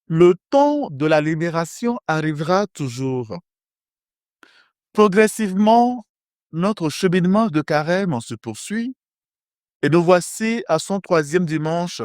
Le temps de la libération arrivera toujours. Progressivement, notre cheminement de carême se poursuit et nous voici à son troisième dimanche.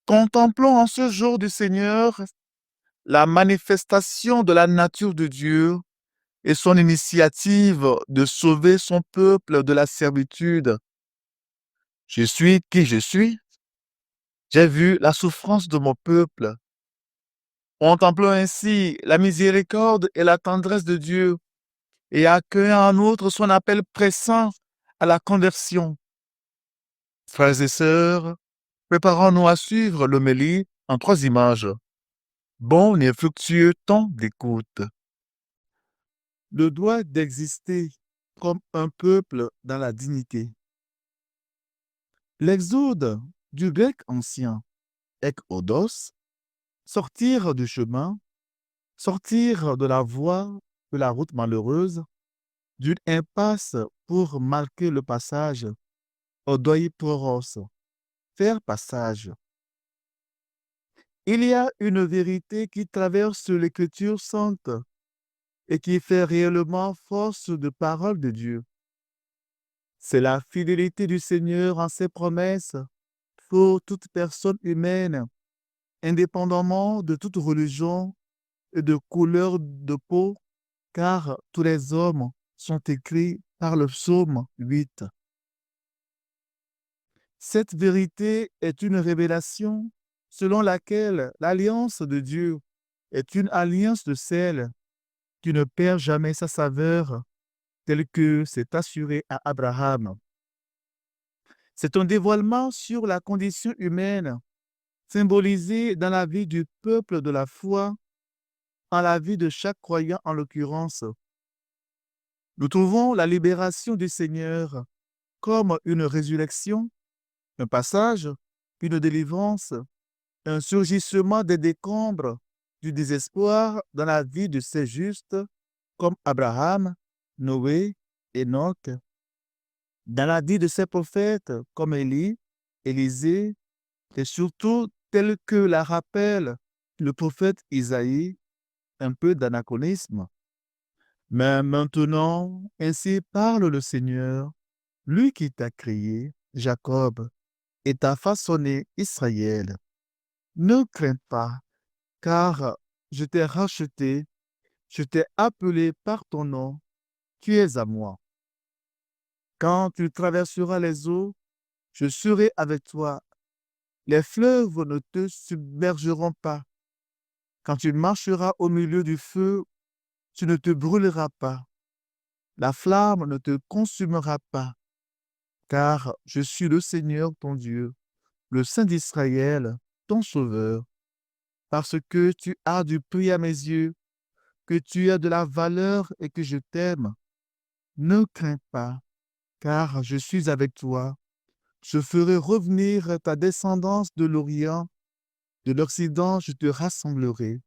Contemplons en ce jour du Seigneur la manifestation de la nature de Dieu et son initiative de sauver son peuple de la servitude. Je suis qui je suis. J'ai vu la souffrance de mon peuple. Contemplons ainsi la miséricorde et la tendresse de Dieu et accueillons en outre son appel pressant à la conversion. Frères et sœurs, préparons-nous à suivre l'homélie en 3 images. Bon et fructueux temps d'écoute. Le droit d'exister comme un peuple dans la dignité. L'exode du grec ancien, ek odos, sortir du chemin, sortir de la voie de la route malheureuse, d'une impasse pour marquer le passage, odoi poros, faire passage. Il y a une vérité qui traverse l'Écriture sainte et qui fait réellement force de parole de Dieu. C'est la fidélité du Seigneur en ses promesses pour toute personne humaine, indépendamment de toute religion et de couleur de peau, car tous les hommes sont écrits par le psaume 8. Cette vérité est une révélation selon laquelle l'alliance de Dieu est une alliance de celle qui ne perd jamais sa saveur, telle que c'est assuré à Abraham. C'est un dévoilement sur la condition humaine, symbolisée dans la vie du peuple de la foi, en la vie de chaque croyant en l'occurrence. Nous trouvons la libération du Seigneur comme une résurrection, un passage, une délivrance, un surgissement des décombres du désespoir dans la vie de ces justes, comme Abraham, Noé, Enoch, dans la vie de ces prophètes, comme Élie, Élisée, et surtout tel que la rappelle le prophète Isaïe, un peu d'anachronisme. Mais maintenant, ainsi parle le Seigneur, lui qui t'a créé, Jacob, et t'a façonné, Israël. Ne crains pas, car je t'ai racheté, je t'ai appelé par ton nom, tu es à moi. Quand tu traverseras les eaux, je serai avec toi. Les fleuves ne te submergeront pas. Quand tu marcheras au milieu du feu, tu ne te brûleras pas. La flamme ne te consumera pas, car je suis le Seigneur ton Dieu, le Saint d'Israël, ton Sauveur. Parce que tu as du prix à mes yeux, que tu as de la valeur et que je t'aime. Ne crains pas, car je suis avec toi. Je ferai revenir ta descendance de l'Orient, de l'Occident, je te rassemblerai.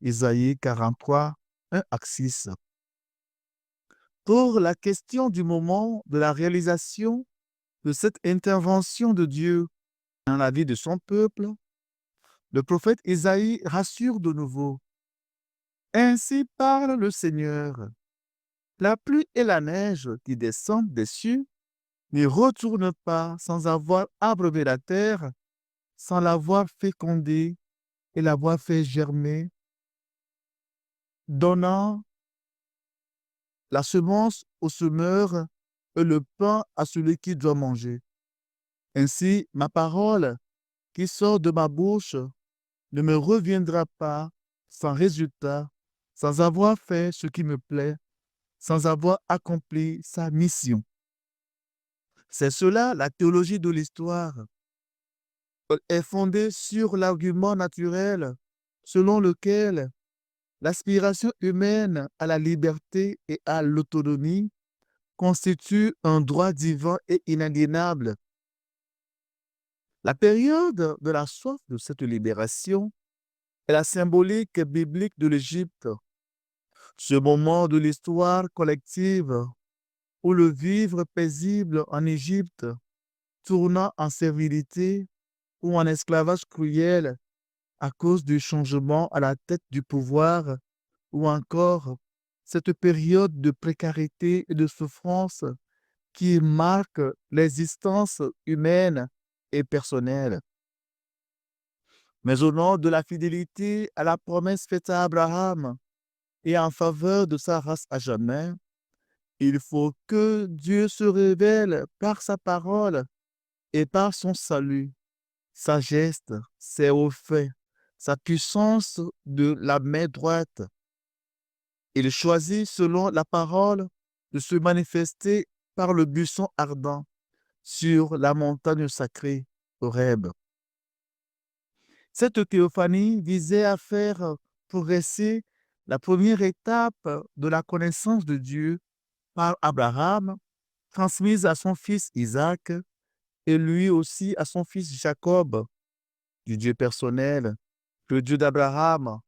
Isaïe 43, 1 à 6. Pour la question du moment de la réalisation de cette intervention de Dieu dans la vie de son peuple, le prophète Isaïe rassure de nouveau. Ainsi parle le Seigneur. La pluie et la neige qui descendent des cieux ne retournent pas sans avoir abreuvé la terre, sans l'avoir fécondée et l'avoir fait germer, donnant la semence au semeur et le pain à celui qui doit manger. Ainsi, ma parole qui sort de ma bouche ne me reviendra pas sans résultat, sans avoir fait ce qui me plaît, sans avoir accompli sa mission. C'est cela la théologie de l'histoire. Elle est fondée sur l'argument naturel selon lequel l'aspiration humaine à la liberté et à l'autonomie constitue un droit divin et inaliénable. La période de la soif de cette libération est la symbolique biblique de l'Égypte, ce moment de l'histoire collective où le vivre paisible en Égypte, tournant en servilité ou en esclavage cruel, à cause du changement à la tête du pouvoir ou encore cette période de précarité et de souffrance qui marque l'existence humaine et personnelle. Mais au nom de la fidélité à la promesse faite à Abraham et en faveur de sa race à jamais, il faut que Dieu se révèle par sa parole et par son salut, sa geste, ses faits, sa puissance de la main droite. Il choisit, selon la parole, de se manifester par le buisson ardent sur la montagne sacrée, Horeb. Cette théophanie visait à faire progresser la première étape de la connaissance de Dieu par Abraham, transmise à son fils Isaac et lui aussi à son fils Jacob, du Dieu personnel, le Dieu d'Abraham,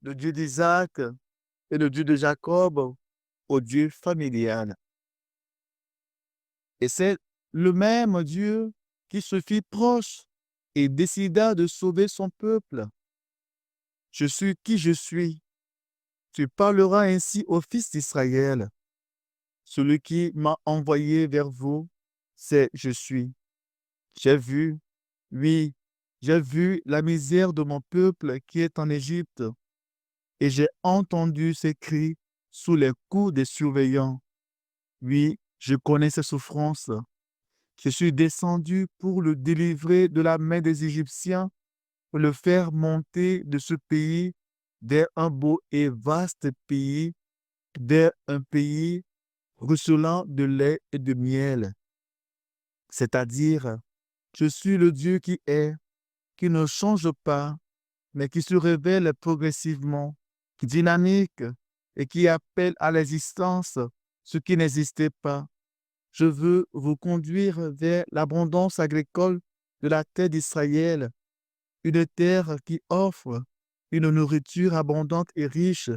le Dieu d'Isaac et le Dieu de Jacob, au Dieu familial. Et c'est le même Dieu qui se fit proche et décida de sauver son peuple. Je suis qui je suis. Tu parleras ainsi aux fils d'Israël. Celui qui m'a envoyé vers vous, c'est je suis. J'ai vu, oui, j'ai vu la misère de mon peuple qui est en Égypte, et j'ai entendu ses cris sous les coups des surveillants. Oui, je connais ses souffrances. Je suis descendu pour le délivrer de la main des Égyptiens, pour le faire monter de ce pays vers un beau et vaste pays, vers un pays ruisselant de lait et de miel. C'est-à-dire, je suis le Dieu qui est, qui ne change pas, mais qui se révèle progressivement, dynamique et qui appelle à l'existence ce qui n'existait pas. Je veux vous conduire vers l'abondance agricole de la terre d'Israël, une terre qui offre une nourriture abondante et riche.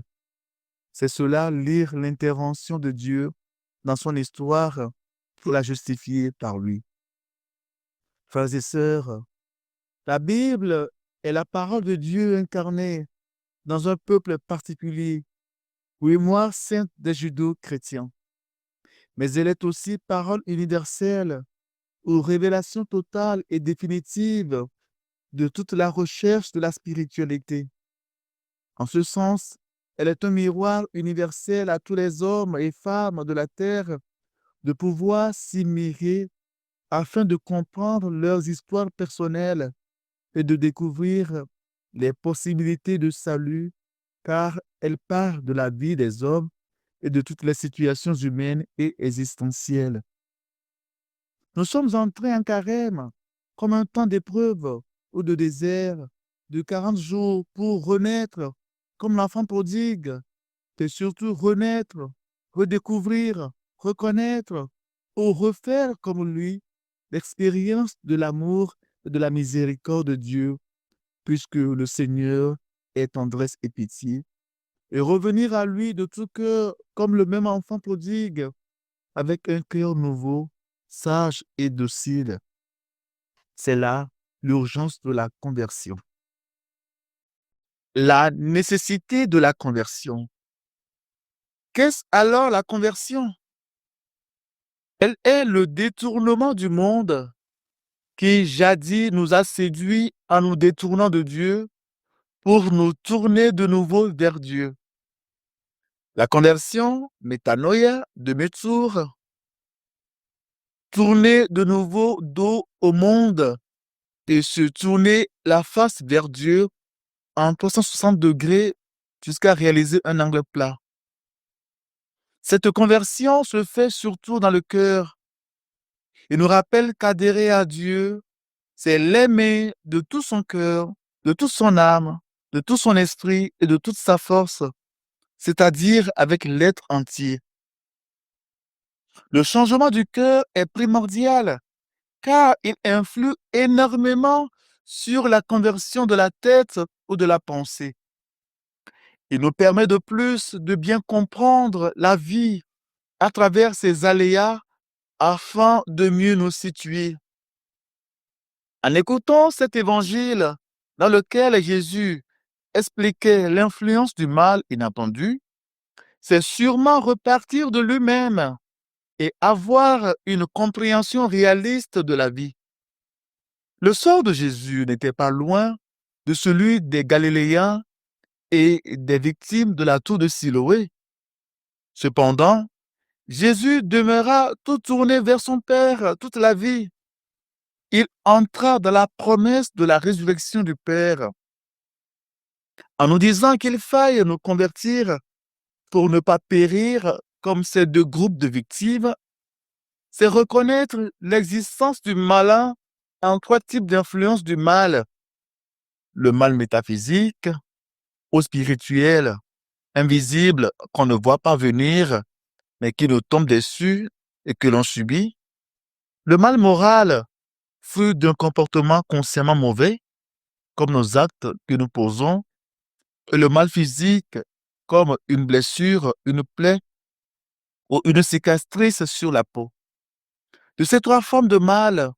C'est cela, lire l'intervention de Dieu dans son histoire pour la justifier par lui. Frères et sœurs, la Bible est la parole de Dieu incarnée dans un peuple particulier, mémoire sainte des judo-chrétiens. Mais elle est aussi parole universelle ou révélation totale et définitive de toute la recherche de la spiritualité. En ce sens, elle est un miroir universel à tous les hommes et femmes de la terre de pouvoir s'y mirer afin de comprendre leurs histoires personnelles et de découvrir les possibilités de salut, car elle parle de la vie des hommes et de toutes les situations humaines et existentielles. Nous sommes entrés en carême, comme un temps d'épreuve ou de désert, de 40 jours pour renaître, comme l'enfant prodigue, et surtout renaître, redécouvrir, reconnaître ou refaire comme lui l'expérience de l'amour et de la miséricorde de Dieu, puisque le Seigneur est tendresse et pitié, et revenir à lui de tout cœur comme le même enfant prodigue, avec un cœur nouveau, sage et docile. C'est là l'urgence de la conversion. La nécessité de la conversion. Qu'est-ce alors la conversion? Elle est le détournement du monde qui jadis nous a séduits en nous détournant de Dieu pour nous tourner de nouveau vers Dieu. La conversion, métanoïa, de Metsour, tourner de nouveau dos au monde et se tourner la face vers Dieu en 360 degrés jusqu'à réaliser un angle plat. Cette conversion se fait surtout dans le cœur et nous rappelle qu'adhérer à Dieu, c'est l'aimer de tout son cœur, de toute son âme, de tout son esprit et de toute sa force, c'est-à-dire avec l'être entier. Le changement du cœur est primordial car il influe énormément sur la conversion de la tête ou de la pensée. Il nous permet de plus de bien comprendre la vie à travers ses aléas afin de mieux nous situer. En écoutant cet évangile, dans lequel Jésus expliquait l'influence du mal inattendu, c'est sûrement repartir de lui-même et avoir une compréhension réaliste de la vie. Le sort de Jésus n'était pas loin de celui des Galiléens et des victimes de la tour de Siloé. Cependant, Jésus demeura tout tourné vers son Père toute la vie. Il entra dans la promesse de la résurrection du Père en nous disant qu'il faille nous convertir pour ne pas périr comme ces deux groupes de victimes. C'est reconnaître l'existence du malin en trois types d'influences du mal. Le mal métaphysique, ou spirituel, invisible, qu'on ne voit pas venir, mais qui nous tombe dessus et que l'on subit. Le mal moral, fruit d'un comportement consciemment mauvais, comme nos actes que nous posons, et le mal physique, comme une blessure, une plaie ou une cicatrice sur la peau. De ces trois formes de mal,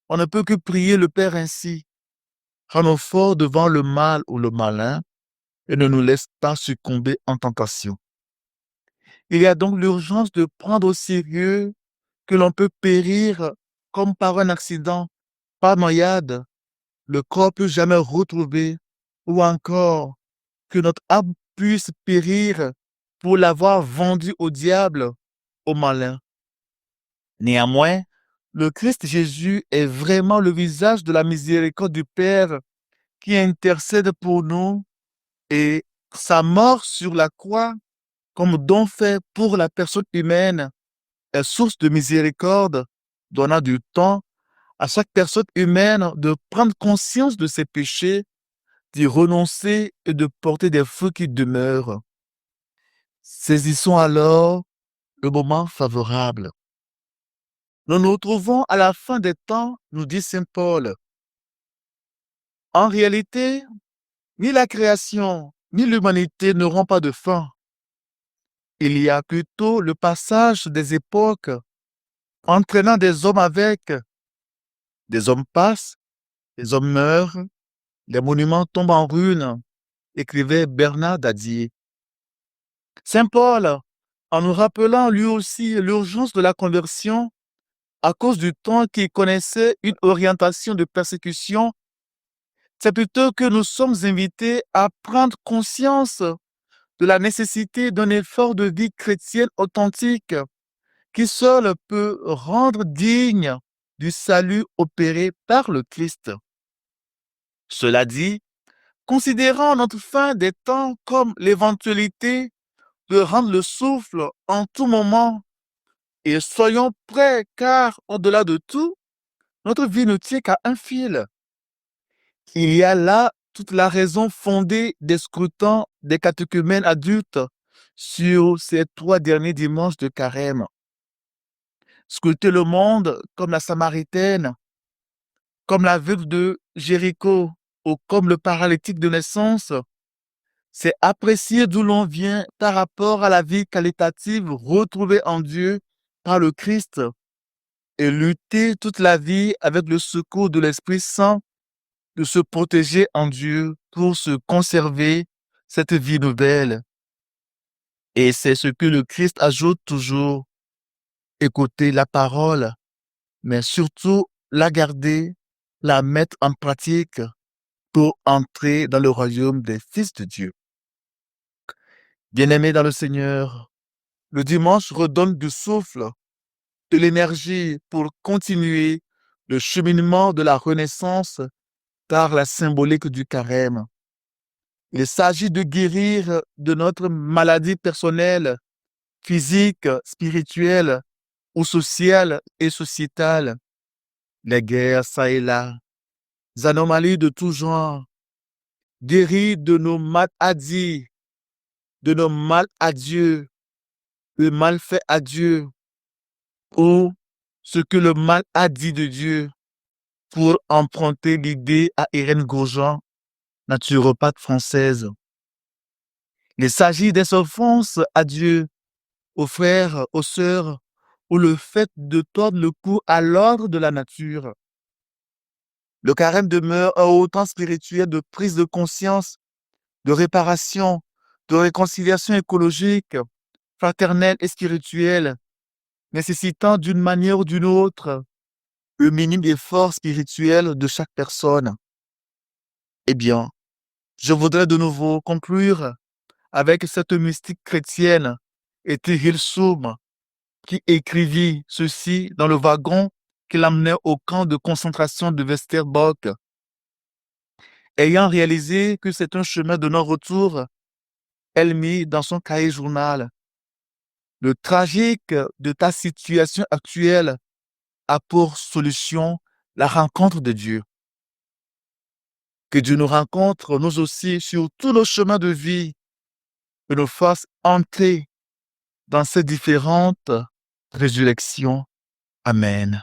on ne peut que prier le Père ainsi. Rends-nous forts devant le mal ou le malin et ne nous laisse pas succomber en tentation. Il y a donc l'urgence de prendre au sérieux que l'on peut périr comme par un accident, par noyade, le corps peut jamais retrouver, ou encore que notre âme puisse périr pour l'avoir vendu au diable, au malin. Néanmoins, le Christ Jésus est vraiment le visage de la miséricorde du Père qui intercède pour nous et sa mort sur la croix comme don fait pour la personne humaine est source de miséricorde, donnant du temps à chaque personne humaine de prendre conscience de ses péchés, d'y renoncer et de porter des fruits qui demeurent. Saisissons alors le moment favorable. Nous nous retrouvons à la fin des temps, nous dit saint Paul. En réalité, ni la création, ni l'humanité n'auront pas de fin. Il y a plutôt le passage des époques, entraînant des hommes avec. Des hommes passent, des hommes meurent, les monuments tombent en ruine, écrivait Bernard d'Adier. Saint Paul, en nous rappelant lui aussi l'urgence de la conversion, à cause du temps qu'il connaissait une orientation de persécution, c'est plutôt que nous sommes invités à prendre conscience de la nécessité d'un effort de vie chrétienne authentique qui seul peut rendre digne du salut opéré par le Christ. Cela dit, considérant notre fin des temps comme l'éventualité de rendre le souffle en tout moment et soyons prêts car, au-delà de tout, notre vie ne tient qu'à un fil. Il y a là toute la raison fondée des scrutins des catéchumènes adultes sur ces 3 derniers dimanches de carême. Scruter le monde comme la Samaritaine, comme la veuve de Jéricho ou comme le paralytique de naissance, c'est apprécier d'où l'on vient par rapport à la vie qualitative retrouvée en Dieu par le Christ et lutter toute la vie avec le secours de l'Esprit Saint de se protéger en Dieu pour se conserver cette vie nouvelle. Et c'est ce que le Christ ajoute toujours. Écouter la parole, mais surtout la garder, la mettre en pratique pour entrer dans le royaume des fils de Dieu. Bien-aimés dans le Seigneur, le dimanche redonne du souffle, de l'énergie pour continuer le cheminement de la renaissance par la symbolique du carême. Il s'agit de guérir de notre maladie personnelle, physique, spirituelle ou sociale et sociétale, les guerres ça et là, les anomalies de tout genre, guérir de nos maladies, de nos mal à Dieu, le mal fait à Dieu, ou ce que le mal a dit de Dieu, pour emprunter l'idée à Irène Grosjean, naturopathe française. Il s'agit des offenses à Dieu, aux frères, aux sœurs, ou le fait de tordre le cou à l'ordre de la nature. Le carême demeure un haut temps spirituel de prise de conscience, de réparation, de réconciliation écologique, fraternelle et spirituelle, nécessitant d'une manière ou d'une autre le minimum d'effort spirituel de chaque personne. Eh bien, je voudrais de nouveau conclure avec cette mystique chrétienne, Etty Hillesum, qui écrivit ceci dans le wagon qui l'amenait au camp de concentration de Westerbork. Ayant réalisé que c'est un chemin de non-retour, elle mit dans son cahier journal: le tragique de ta situation actuelle a pour solution la rencontre de Dieu. Que Dieu nous rencontre, nous aussi, sur tous nos chemins de vie et nous fasse entrer dans ces différentes résurrections. Amen.